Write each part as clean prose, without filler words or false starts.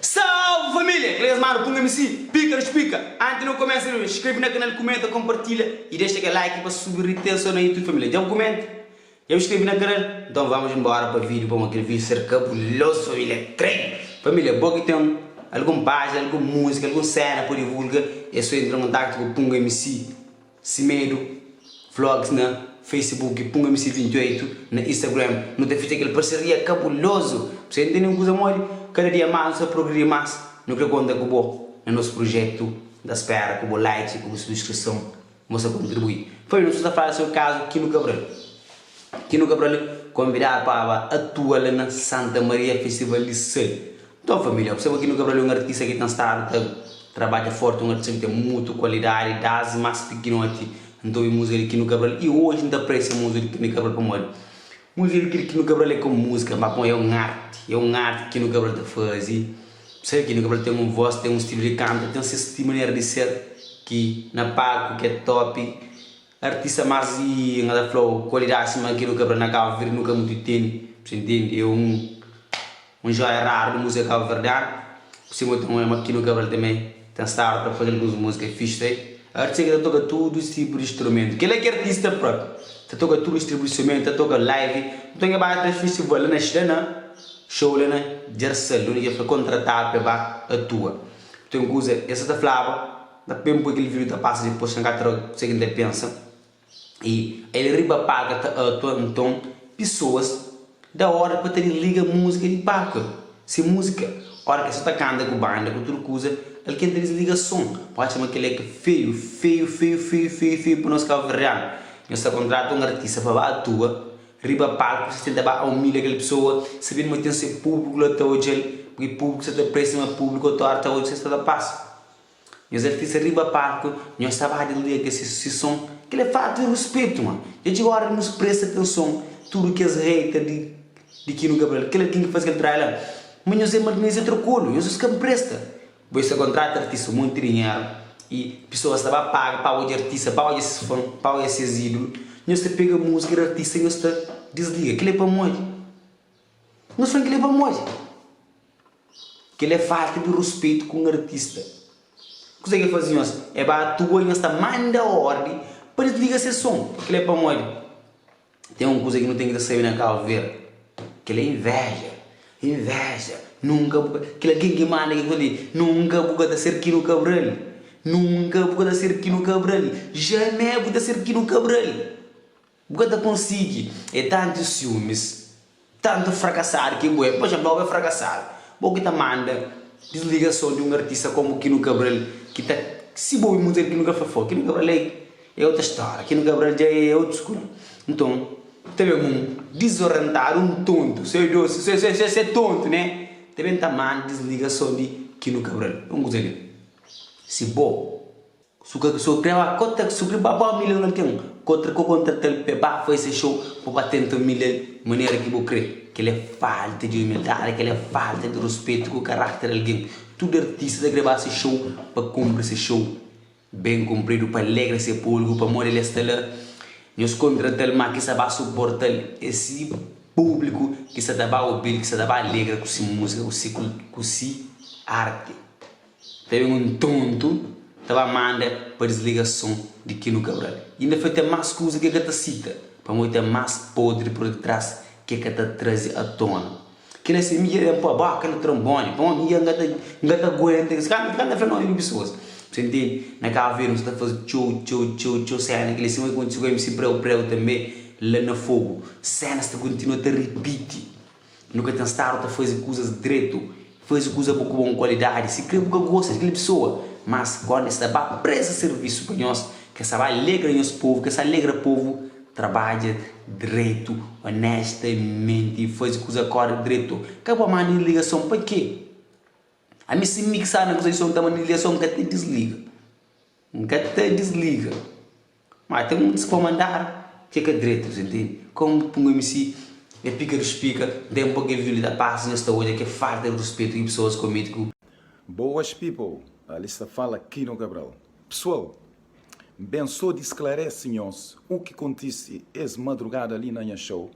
Salve família! Beleza, mano? Punga-me assim, pica, pica. Antes não começa, inscreve no canal, comenta, compartilha e deixa aquele like para subir a tensão no YouTube, família. Já comenta? Já me inscreve no canal? Então vamos embora para o vídeo, para aquele vídeo ser cabuloso, família. Treino! Família, boa que tem alguma página, alguma música, alguma cena por divulga. É só entrar em contato com o Punga MC, Cimedo, vlogs na Facebook, Punga MC 28, na Instagram. Não tem feito aquele parceria cabuloso. Você entende uma coisa mole? Cada dia mais, você progredir mais. Não quero contar com o nosso projeto da espera, com o like, com a subscrição. Você contribuir. Foi no sexta falar seu caso aqui no Cabral. Aqui no Cabral, convidar para atuar na Santa Maria Festival de Sal. Então, família, observa aqui no Cabral um artista que está estado, trabalha forte, um artista que tem muita qualidade, das mais pequenote. Então, a música aqui no Cabral. E hoje ainda aprecia a música aqui no Cabral para morrer. Música aqui no Cabral é como música, mas é um arte que no Cabral te faz. Sabe que no Cabral tem uma voz, tem um estilo de canto, tem uma maneira de ser que na palco que é top. Artista mais e nada flow, qualidade assim aqui no Cabral na Cabo Verde nunca muito tem, você entende? É um joia raro de música Cabo Verdade. Por cima tem uma aqui no Cabral também, tem start para fazer algumas músicas fixe. A artista que toca todo esse tipo de instrumento, que ele é que artista próprio. Você toca tudo esse tipo de instrumento, você toca live, então é para festival na China, show lá na Jersey, onde foi contratar para a tua. Então coisa, essa da flava, da bem porque ele viu da passa depois que a seguinte pensa. E ele riba paga então pessoas da hora para ter liga música de palco. Se música, hora que você está cantando com banda, com tudo coisa, ele quer ter ligação. Pode chamar que ele é feio para nós Cabo Verde. Nós contrata um artista para a tua, riba palco, você tenta a humilhar aquela pessoa, sabendo que tem ser público até hoje, porque público você está preso, mas público até hoje você está a passo. Nós artistas riba palco, nós estava a ler que esse som, que ele é falta de respeito, mano. E agora nos presta atenção, tudo que as haters de aqui no Gabriel, que ele tem que fazer aquele trabalho, mas nós é mais trocolo, nós que presta. Você contrata artista muito dinheiro e pessoas estavam a pagar para o artista, para o esses fãs, para esses ídolos. Nós te pega a música do artista e nós te desliga, que ele é para morrer. Nós falamos que ele é para morrer. Que ele é falta de respeito com o artista. O que você faz nós? É para a tua e nós te manda ordem para desligar esse som, que ele é para morrer. Tem uma coisa que não tem que sair na Cabo Verde, que ele é inveja. Nunca, que alguém que manda ali, nunca vou dar ser aqui no Cabral. Nunca vou dar ser aqui no Cabral. Jamais vou dar ser aqui no Cabral. Vou conseguir. É tanto ciúmes, tanto fracassado que é. Poxa, não é fracassado. Vou que te manda desligação de um artista como aqui no Cabral, que está se bom muito aqui no Cabral. Aqui no Cabral é outra história. Aqui no Cabral já é outra escola. Então, teve um desorientado, um tonto. Você é tonto, né? Também está mal desligação de aqui no Cabral. Vamos dizer, se bom, se o creva conta, se o creva para milhão não tem, contra ele pegar foi esse show para tentar milhão maneira que vou crer, que ele é falta de humildade, que ele é falta de respeito com o caráter de alguém. Tudo artista de gravar esse show para cumprir esse show bem cumprido, para alegrar esse público, para morrer esta lá. Nós contratamos mais que sabe suportar esse público que se dá ouvir, que se dá alegre com essa música, com essa arte. Teve um tonto, estava manda para desligação de aqui no Cabral. E ainda foi ter mais coisa que ele cita, para muito mais podre por detrás que ele traz à tona. Que ele se mira para baixo, aquele trombone, para onde ele não aguenta, esse cara não faz nada de pessoas. Você entende? Na Cabo Verde, você está fazendo tchau, cena, que ele se vai continuar MC preu também. Lá no fogo, cenas que continuam a repetir. Nunca tem estado a fazer coisas direito, fazer coisas com boa qualidade. Se crê que gosta daquela pessoa, mas quando está para presta serviço para nós, que essa vai alegrar nosso povo, que essa alegra o povo, trabalha direito, honestamente, e faz coisa correta direito. Acaba a minha ligação para quê? A mim se mixar na posição da minha ligação, nunca te desliga. Mas tem um descomandar. Que é direito, você entende? Como o MC é pica dos pica, tem um pouco de violência, passa nesta hoje, que é falta de respeito e pessoas comigo. Boas people, a lista fala aqui no Cabral. Pessoal, bem só de esclarecer-nos o que acontece essa madrugada ali na minha show,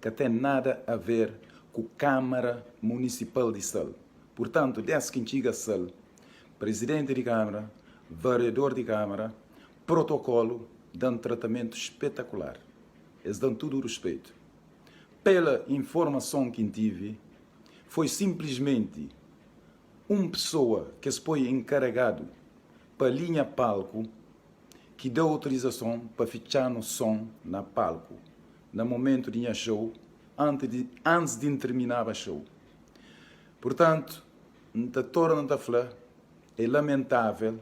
que tem nada a ver com a Câmara Municipal de Sal. Portanto, desde que chega a presidente de Câmara, vereador de Câmara, protocolo, dão tratamento espetacular. Eles dão todo o respeito. Pela informação que tive, foi simplesmente uma pessoa que se foi encarregado para a linha palco que deu autorização para ficar no som na palco, no momento de show, antes de terminar o show. Portanto, é lamentável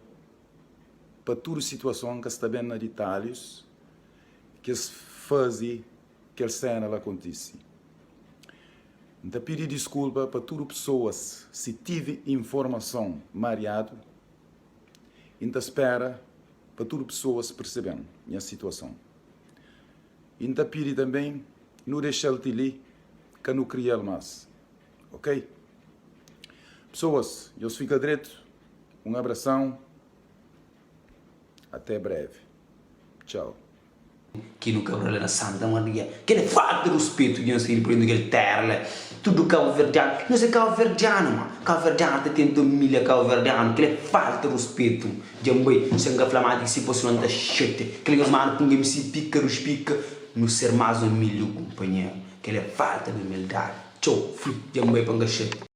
para toda a situação que está bem na detalhes que se fazia que a cena acontece. Então, pedir desculpa para todas as pessoas se tive informação mareado. Então, espera para todas as pessoas perceberem a situação. Então, pedir também não deixar de ali que não criar mais. Ok? Pessoas, eu fico direto. Um abração. Até breve. Tchau. Que no Cabral na Santa Maria, que ele falta de respeito de sair por aquele terra, tudo Cabo Verdeano, não sei Cabo Verdeano, mas Cabo Verdeano tem 2.000 Cabo Verdeano, que ele falta de respeito, jamboi, sem flamado que se fosse não da chete, que ele mano com game se pica, no ser mais 1.000 companheiro, que ele falta de humildade, tchau, jamboi para chete.